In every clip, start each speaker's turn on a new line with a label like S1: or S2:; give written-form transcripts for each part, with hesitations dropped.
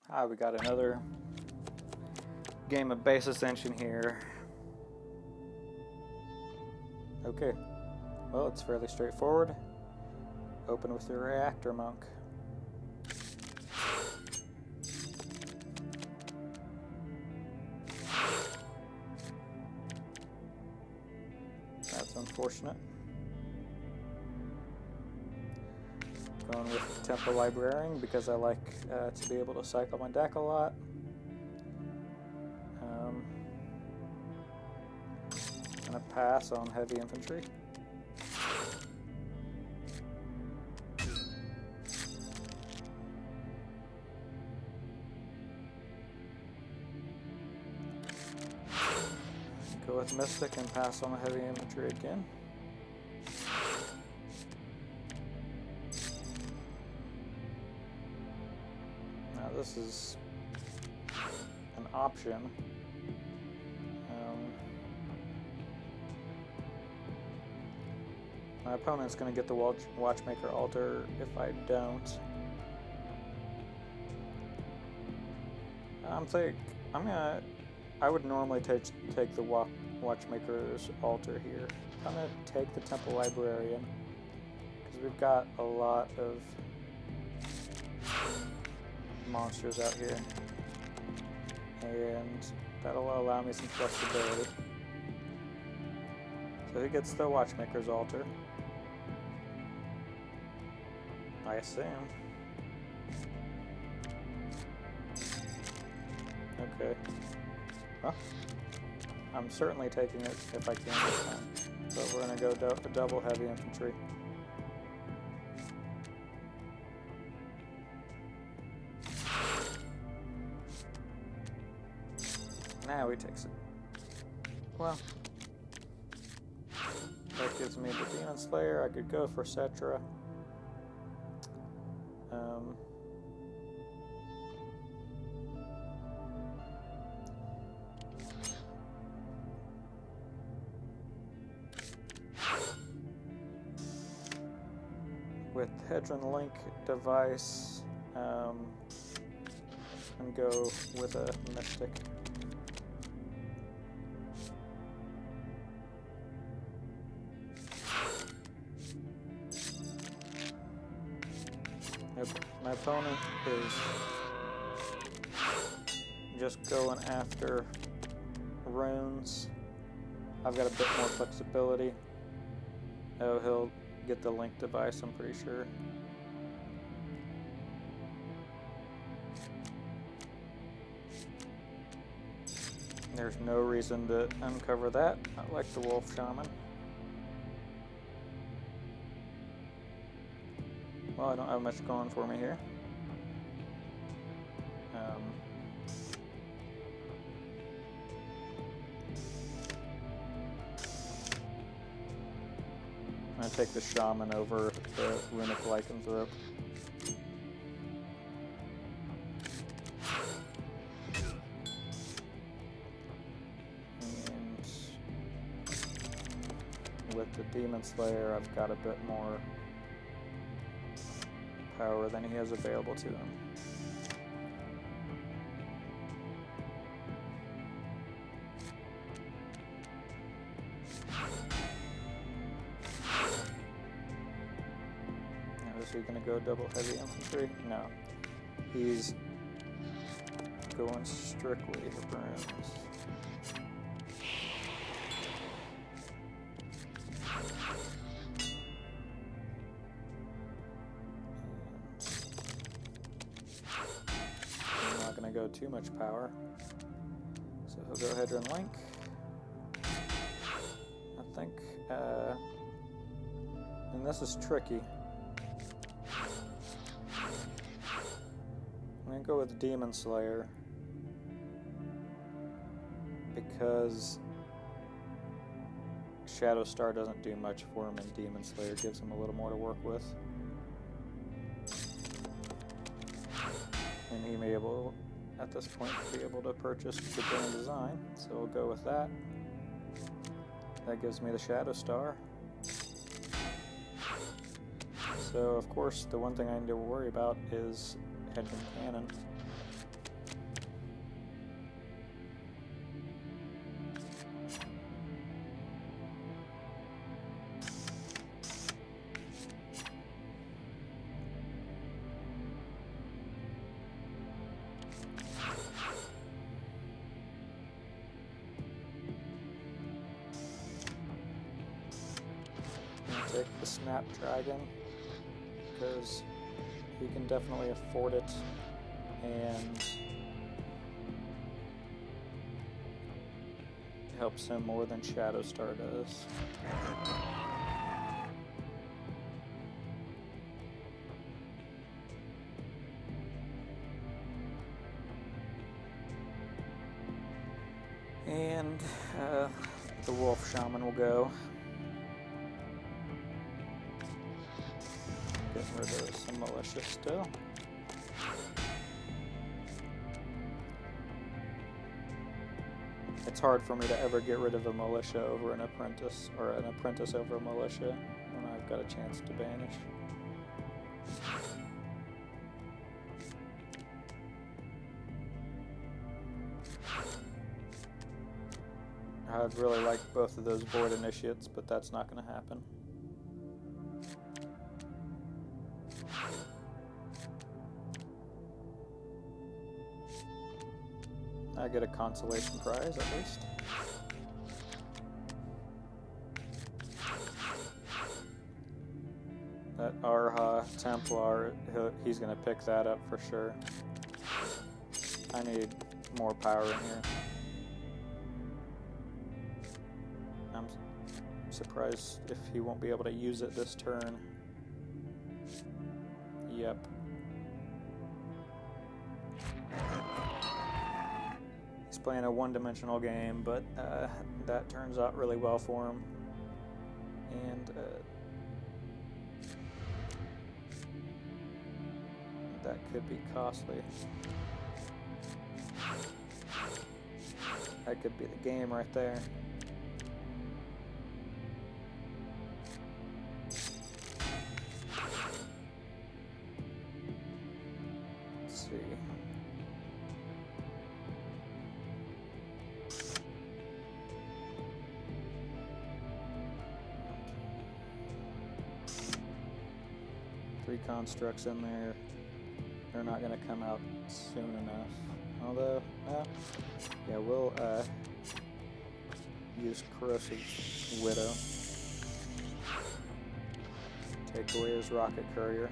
S1: We got another game of base ascension here. Okay, well, it's fairly straightforward. Open with your reactor monk. That's unfortunate. Going with Temple Librarian because I like to be able to cycle my deck a lot. Gonna pass on Heavy Infantry. Go with Mystic and pass on the Heavy Infantry again. Now this is an option. My opponent's going to get the Watchmaker altar if I don't. I would normally take the Watchmaker's altar here. I'm going to take the Temple Librarian because we've got a lot of monsters out here, and that'll allow me some flexibility. So he gets the Watchmaker's altar, I assume. Okay. Well, I'm certainly taking it if I can this time. So we're going to go double Heavy Infantry. Now he takes it. Well, that gives me the Demon Slayer. I could go for Cetra. With Hedron Link device, and go with a Mystic. My opponent is just going after runes. I've got a bit more flexibility. Oh, he'll get the link device, I'm pretty sure. There's no reason to uncover that. I like the Wolf Shaman. Well, I don't have much going for me here. I'm going to take the Shaman over the Runic Lycanthrope. And with the Demon Slayer, I've got a bit more power than he has available to him. Now, is he going to go double Heavy Infantry? No. He's going strictly runes. Go too much power, so he'll go Hedron Link. I think, and this is tricky. I'm gonna go with Demon Slayer because Shadow Star doesn't do much for him, and Demon Slayer gives him a little more to work with, and he may at this point be able to purchase the Grand Design, so we'll go with that. That gives me the Shadow Star. So of course the one thing I need to worry about is Hedron Cannon. take the Snapdragon because he can definitely afford it, and it helps him more than Shadowstar does. And the Wolf Shaman will go. Getting rid of some militia still. It's hard for me to ever get rid of a militia over an apprentice, or an apprentice over a militia, when I've got a chance to banish. I'd really like both of those Void Initiates, but that's not going to happen. I get a consolation prize, at least. That Arha Templar, he's going to pick that up for sure. I need more power in here. I'm surprised if he won't be able to use it this turn. Yep. He's playing a one-dimensional game, but that turns out really well for him. And that could be costly. That could be the game right there. Let's see. Three constructs in there. They're not going to come out soon enough. Although, yeah, we'll use Corrosive Widow. Take away his Rocket Courier.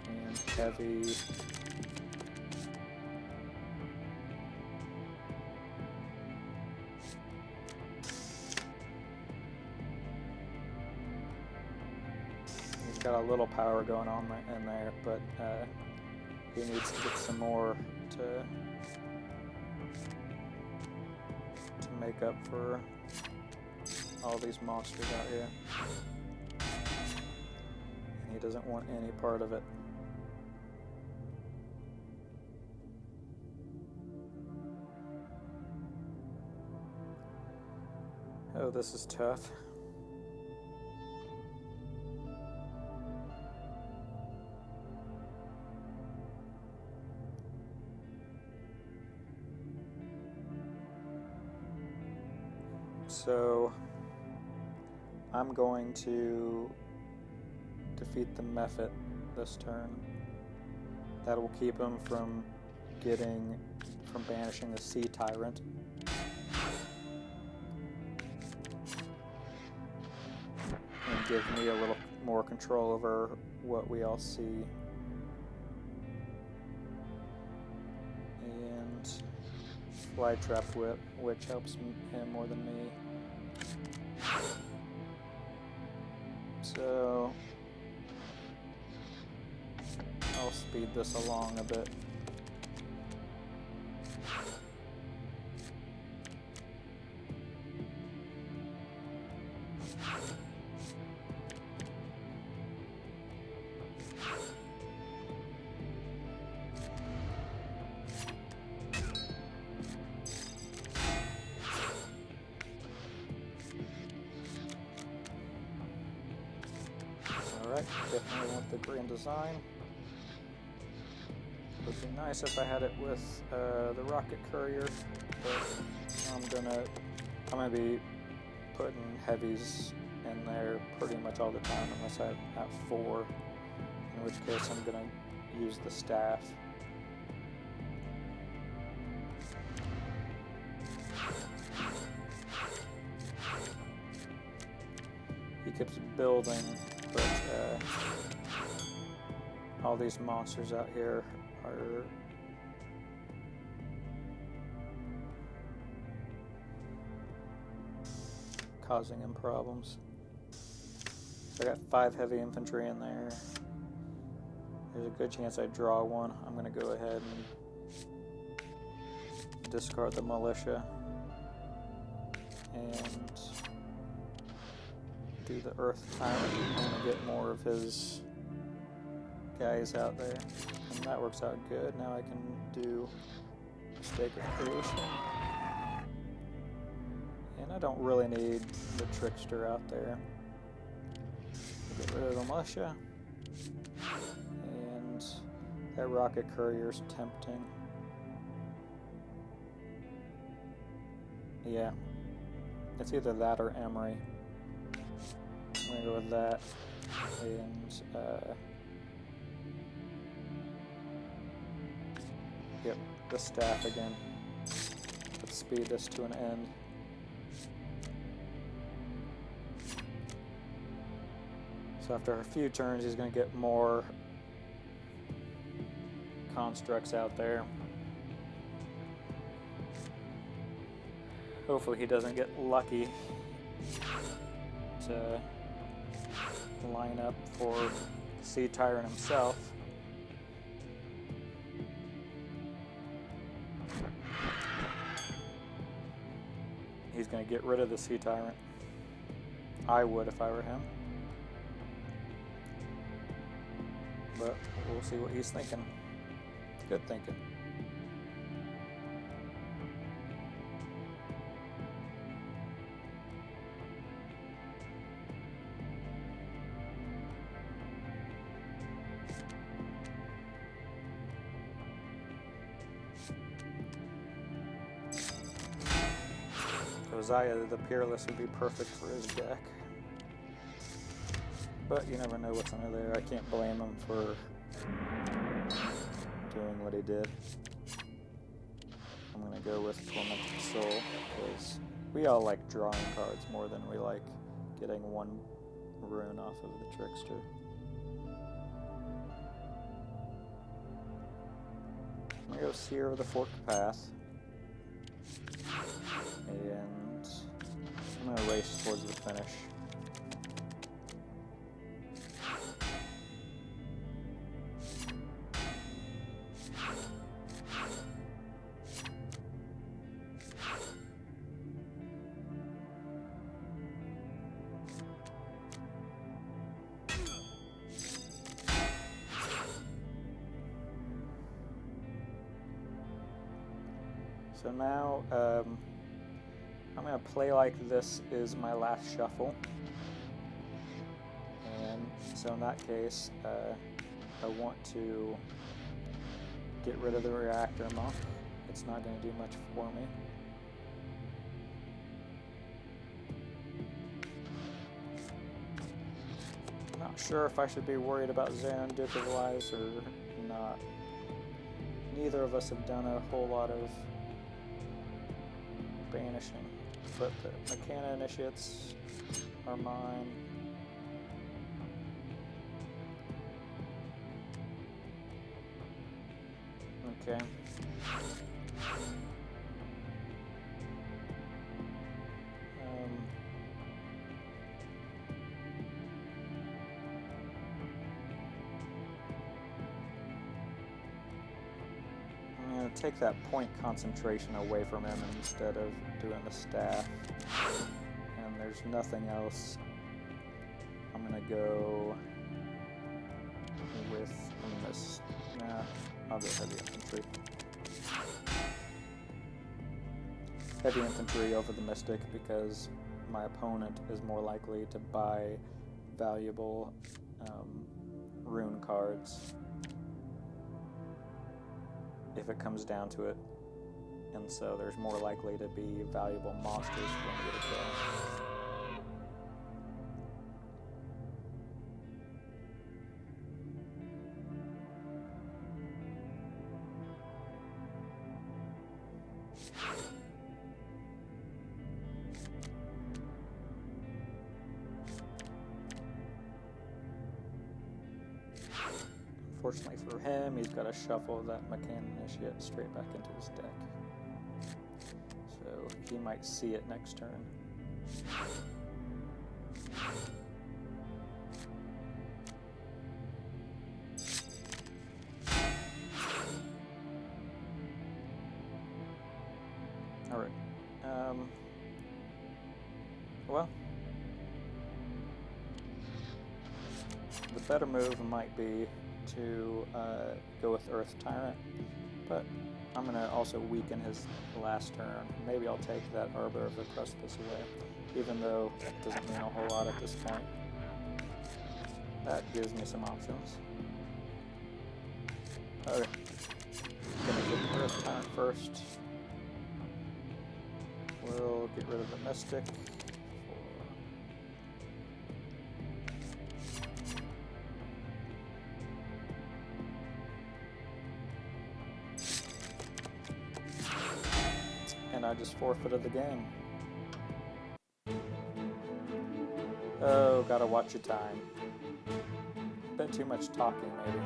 S1: And Heavy. He's got a little power going on in there, but he needs to get some more to make up for all these monsters out here. And he doesn't want any part of it. Oh, this is tough. So I'm going to defeat the Mephit this turn. That will keep him from banishing the Sea Tyrant. And give me a little more control over what we all see. And Flytrap Whip, which helps him more than me. So I'll speed this along a bit. Alright, definitely want the green design. Would be nice if I had it with the Rocket Courier, but I'm gonna be putting heavies in there pretty much all the time unless I have 4, in which case I'm gonna use the staff. He keeps building, but all these monsters out here are causing him problems. So I got 5 heavy infantry in there. There's a good chance I draw one. I'm going to go ahead and discard the militia and do the Earth Tyrant. I'm going to get more of his guys out there, and that works out good. Now I can do Mistake of Creation, and I don't really need the Trickster out there. Get rid of the militia, and that rocket courier's tempting. Yeah, it's either that or Emery. I'm gonna go with that, and yep, the staff again. Let's speed this to an end. So after a few turns, he's going to get more constructs out there. Hopefully he doesn't get lucky to line up for Sea Tyrant himself. He's going to get rid of the Sea Tyrant. I would if I were him. But we'll see what he's thinking. Good thinking. Josiah the Peerless would be perfect for his deck. But you never know what's under there. I can't blame him for doing what he did. I'm going to go with Tormented Soul, because we all like drawing cards more than we like getting one rune off of the Trickster. I'm going to go Seer of the Forked Path. And I'm going to race towards the finish. So now, I'm going to play like this is my last shuffle. And so in that case, I want to get rid of the Reactor Monk. It's not going to do much for me. I'm not sure if I should be worried about Zarin, Duke of Lies, or not. Neither of us have done a whole lot of banishing, but the Mechana Initiates are mine. Okay. I'm going to take that point concentration away from him instead of doing the staff. And there's nothing else. I'm going to go with this. Nah, I'll go Heavy Infantry. Heavy Infantry over the Mystic because my opponent is more likely to buy valuable rune cards if it comes down to it, and so there's more likely to be valuable monsters for me to kill. unfortunately for him, he's got to shuffle that Mechanic Initiate straight back into his deck. So he might see it next turn. Alright. Well, the better move might be to go with Earth Tyrant, but I'm going to also weaken his last turn. Maybe I'll take that Arbor of the Precipice away, even though it doesn't mean a whole lot at this point. That gives me some options. Okay, gonna get Earth Tyrant first. We'll get rid of the Mystic. And I just forfeited the game. Oh, gotta watch your time. Bit too much talking, maybe.